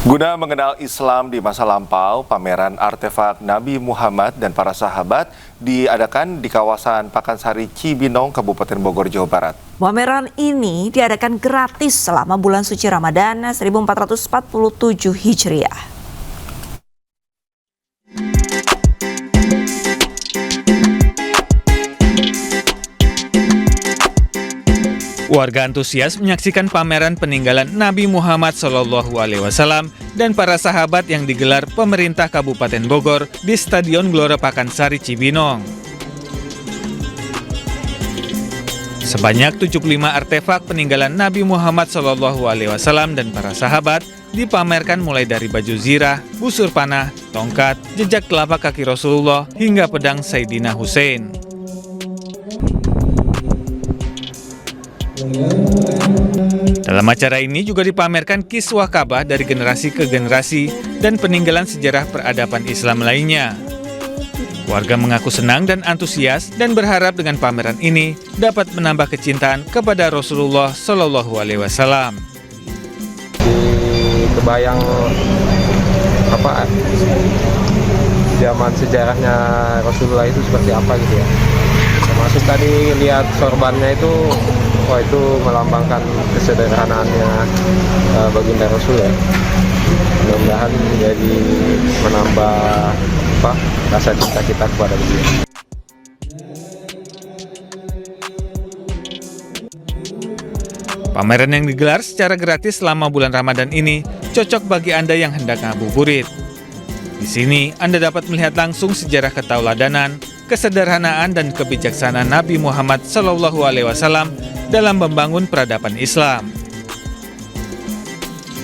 Guna mengenal Islam di masa lampau, pameran artefak Nabi Muhammad dan para sahabat diadakan di kawasan Pakansari Cibinong, Kabupaten Bogor, Jawa Barat. Pameran ini diadakan gratis selama bulan suci Ramadan 1447 Hijriah. Warga antusias menyaksikan pameran peninggalan Nabi Muhammad SAW dan para sahabat yang digelar pemerintah Kabupaten Bogor di Stadion Gelora Pakansari Cibinong. Sebanyak 75 artefak peninggalan Nabi Muhammad SAW dan para sahabat dipamerkan mulai dari baju zirah, busur panah, tongkat, jejak telapak kaki Rasulullah hingga pedang Sayyidina Hussein. Dalam acara ini juga dipamerkan kiswah Ka'bah dari generasi ke generasi dan peninggalan sejarah peradaban Islam lainnya. Warga mengaku senang dan antusias dan berharap dengan pameran ini dapat menambah kecintaan kepada Rasulullah SAW. Kebayang zaman sejarahnya Rasulullah itu seperti apa gitu ya. Termasuk tadi lihat sorbannya itu, wah itu melambangkan kesederhanaannya baginda Rasul ya. Mudah-mudahan jadi menambah rasa cinta kita kepada beliau. Pameran yang digelar secara gratis selama bulan Ramadan ini cocok bagi Anda yang hendak ngabuburit. Di sini Anda dapat melihat langsung sejarah ketauladanan, kesederhanaan dan kebijaksanaan Nabi Muhammad SAW dalam membangun peradaban Islam.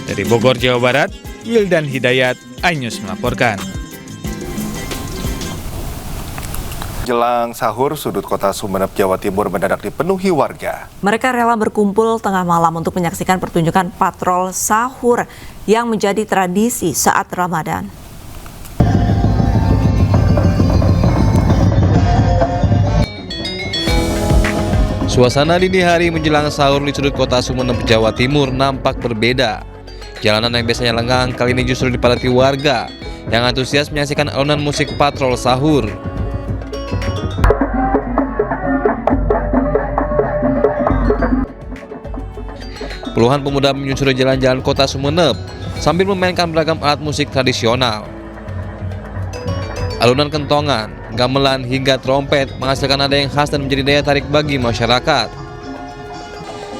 Dari Bogor, Jawa Barat, Wildan Hidayat, iNews melaporkan. Jelang sahur, sudut kota Sumeneb, Jawa Timur mendadak dipenuhi warga. Mereka rela berkumpul tengah malam untuk menyaksikan pertunjukan patrol sahur yang menjadi tradisi saat Ramadan. Suasana dini hari menjelang sahur di sudut kota Sumeneb, Jawa Timur nampak berbeda. Jalanan yang biasanya lengang kali ini justru dipadati warga yang antusias menyaksikan alunan musik patrol sahur. Puluhan pemuda menyusuri jalan-jalan kota Sumeneb sambil memainkan beragam alat musik tradisional. Alunan kentongan, gamelan hingga trompet menghasilkan nada yang khas dan menjadi daya tarik bagi masyarakat.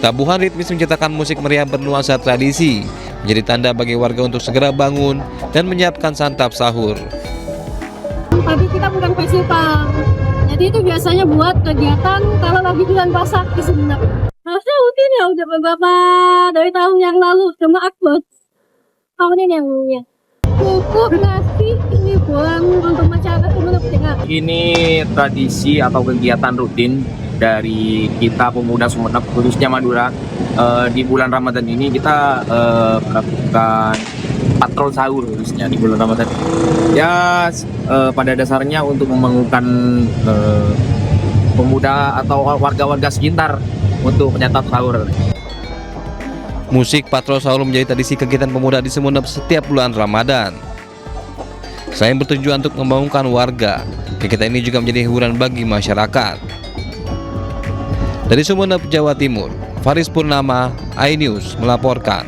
Tabuhan ritmis menciptakan musik meriah bernuansa tradisi, menjadi tanda bagi warga untuk segera bangun dan menyiapkan santap sahur. Tadi kita bukan festival, jadi itu biasanya buat kegiatan kalau lagi bulan puasa di Sumeneb. Harusnya rutin ya, udah beberapa dari tahun yang lalu, cuma akbar tahun ini yang punya. Cukup ngasih hiburan untuk masyarakat Sumeneb. Ini tradisi atau kegiatan rutin dari kita pemuda Sumeneb, khususnya Madura. Di bulan Ramadan ini kita melakukan patrol sahur khususnya di bulan Ramadan. Ya pada dasarnya untuk membangunkan pemuda atau warga-warga sekitar untuk menyantap sahur. Musik patrol sahur menjadi tradisi kegiatan pemuda di Sumeneb setiap bulan Ramadan. Selain bertujuan untuk membangunkan warga, kegiatan ini juga menjadi hiburan bagi masyarakat. Dari Sumeneb, Jawa Timur, Faris Purnama, iNews melaporkan.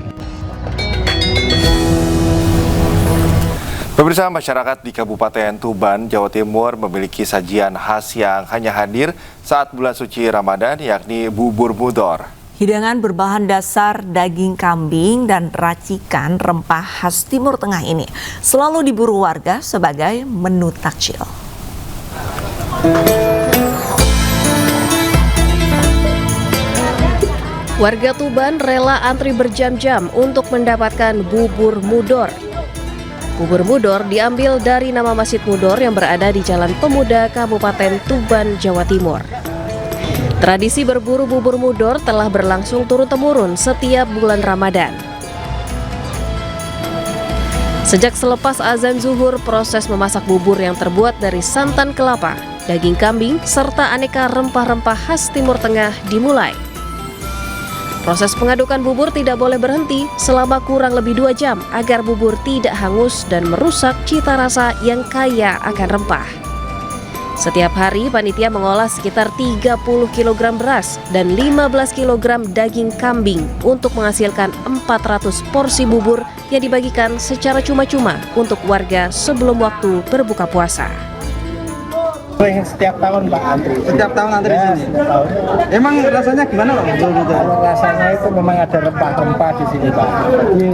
Pemirsa, masyarakat di Kabupaten Tuban, Jawa Timur memiliki sajian khas yang hanya hadir saat bulan suci Ramadan, yakni bubur mudor. Hidangan berbahan dasar daging kambing dan racikan rempah khas Timur Tengah ini selalu diburu warga sebagai menu takjil. Warga Tuban rela antri berjam-jam untuk mendapatkan bubur mudor. Bubur mudor diambil dari nama Masjid Mudor yang berada di Jalan Pemuda, Kabupaten Tuban, Jawa Timur. Tradisi berburu bubur mudor telah berlangsung turun-temurun setiap bulan Ramadan. Sejak selepas azan zuhur, proses memasak bubur yang terbuat dari santan kelapa, daging kambing, serta aneka rempah-rempah khas Timur Tengah dimulai. Proses pengadukan bubur tidak boleh berhenti selama kurang lebih 2 jam agar bubur tidak hangus dan merusak cita rasa yang kaya akan rempah. Setiap hari panitia mengolah sekitar 30 kg beras dan 15 kg daging kambing untuk menghasilkan 400 porsi bubur yang dibagikan secara cuma-cuma untuk warga sebelum waktu berbuka puasa. Setiap tahun Mbak antri. Setiap tahun antri di sini. Emang rasanya gimana Pak? Rasanya itu memang ada rempah-rempah di sini Pak. Jadi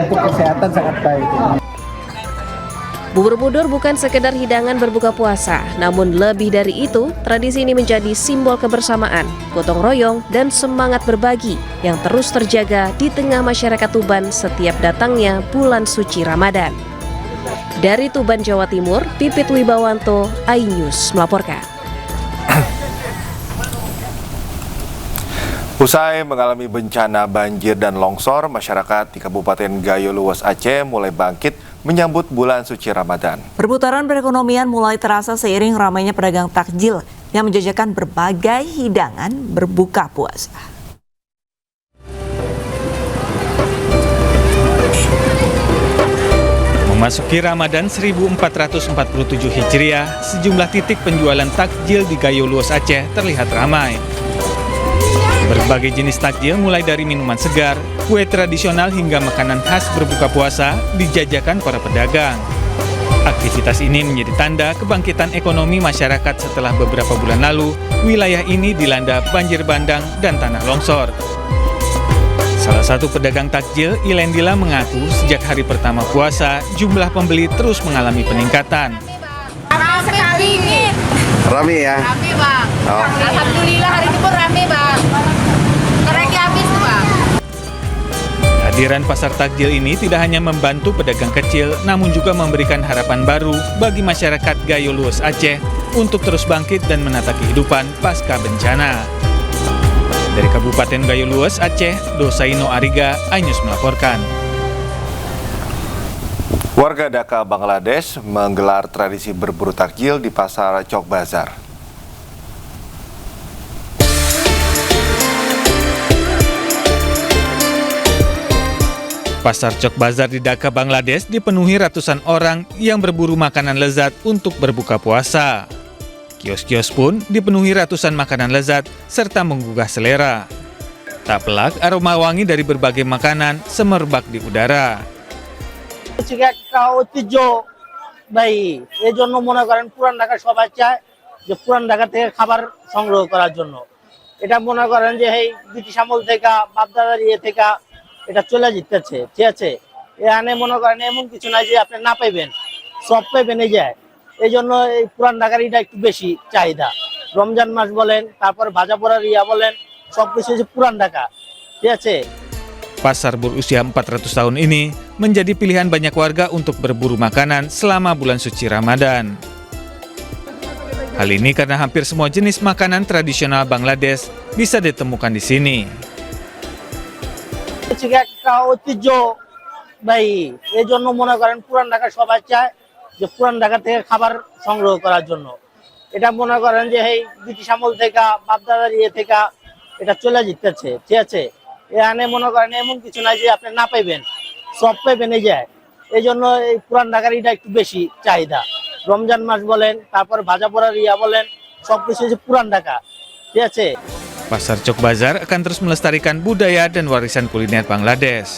untuk kesehatan sangat baik. Bubur mudur bukan sekedar hidangan berbuka puasa, namun lebih dari itu, tradisi ini menjadi simbol kebersamaan, gotong royong, dan semangat berbagi yang terus terjaga di tengah masyarakat Tuban setiap datangnya bulan suci Ramadan. Dari Tuban, Jawa Timur, Pipit Wibawanto, iNews melaporkan. Usai mengalami bencana banjir dan longsor, masyarakat di Kabupaten Gayo Luas, Aceh mulai bangkit menyambut bulan suci Ramadan. Perputaran perekonomian mulai terasa seiring ramainya pedagang takjil yang menjajakan berbagai hidangan berbuka puasa. Memasuki Ramadan 1447 Hijriah, sejumlah titik penjualan takjil di Gayo Luas, Aceh terlihat ramai. Berbagai jenis takjil mulai dari minuman segar, kue tradisional hingga makanan khas berbuka puasa dijajakan para pedagang. Aktivitas ini menjadi tanda kebangkitan ekonomi masyarakat setelah beberapa bulan lalu wilayah ini dilanda banjir bandang dan tanah longsor. Salah satu pedagang takjil, Ilendila, mengaku sejak hari pertama puasa jumlah pembeli terus mengalami peningkatan. Ramai sekali ini. Rame ya? Rame Bang. Oh. Alhamdulillah hari ini pun rame Bang. Tereki habis tuh Bang. Kehadiran pasar takjil ini tidak hanya membantu pedagang kecil, namun juga memberikan harapan baru bagi masyarakat Gayo Luas, Aceh untuk terus bangkit dan menata kehidupan pasca bencana. Dari Kabupaten Gayo Luas, Aceh, Dosaino Ariga, iNews melaporkan. Warga Dhaka, Bangladesh menggelar tradisi berburu takjil di pasar Chowk Bazar. Pasar Chowk Bazar di Dhaka, Bangladesh dipenuhi ratusan orang yang berburu makanan lezat untuk berbuka puasa. Kios-kios pun dipenuhi ratusan makanan lezat serta menggugah selera. Tak pelak, aroma wangi dari berbagai makanan semerbak di udara. একটা ঐতিহ্যবাহী এই জন্য মনে করেন পুরান ঢাকার সবাই চায় যে পুরান ঢাকা থেকে খাবার সংগ্রহ করার জন্য। এটা মনে করেন যে এই ব্রিটিশ আমল থেকে বাপদাদার ইয়ে থেকে এটা চলে যেতেছে, ঠিক আছে? এখানে মনে করেন এমন কিছু নাই যে আপনি না পাইবেন, সব পাইবেন এই যায়। এই জন্য এই পুরান ঢাকার এটা একটু বেশি চাহিদা। রমজান মাস বলেন, তারপর ভাজা পোড়ার ইয়া বলেন, সবকিছু হচ্ছে পুরান ঢাকা, ঠিক আছে? Pasar berusia 400 tahun ini menjadi pilihan banyak warga untuk berburu makanan selama bulan suci Ramadan. Hal ini karena hampir semua jenis makanan tradisional Bangladesh bisa ditemukan di sini. একটা ঐতিহ্যবাহী এই জন্য মনে করেন পুরান ঢাকার সবাই চায় যে পুরান ঢাকা থেকে খাবার সংগ্রহ করার জন্য। এটা মনে করেন যে এই ব্রিটিশ আমল থেকে বাপদাদার ইয়ে থেকে এটা চলে যেতেছে, ঠিক আছে? এখানে মনে করেন এমন কিছু নাই যে আপনি না পাইবেন, সব পাইবেন এই যায়। এই জন্য এই পুরান ঢাকার এটা একটু বেশি চাহিদা। রমজান মাস বলেন, তারপর ভাজা পোড়ার ইয়া বলেন, সবকিছু হচ্ছে পুরান ঢাকা, ঠিক আছে? Pasar Chowk Bazar akan terus melestarikan budaya dan warisan kuliner Bangladesh.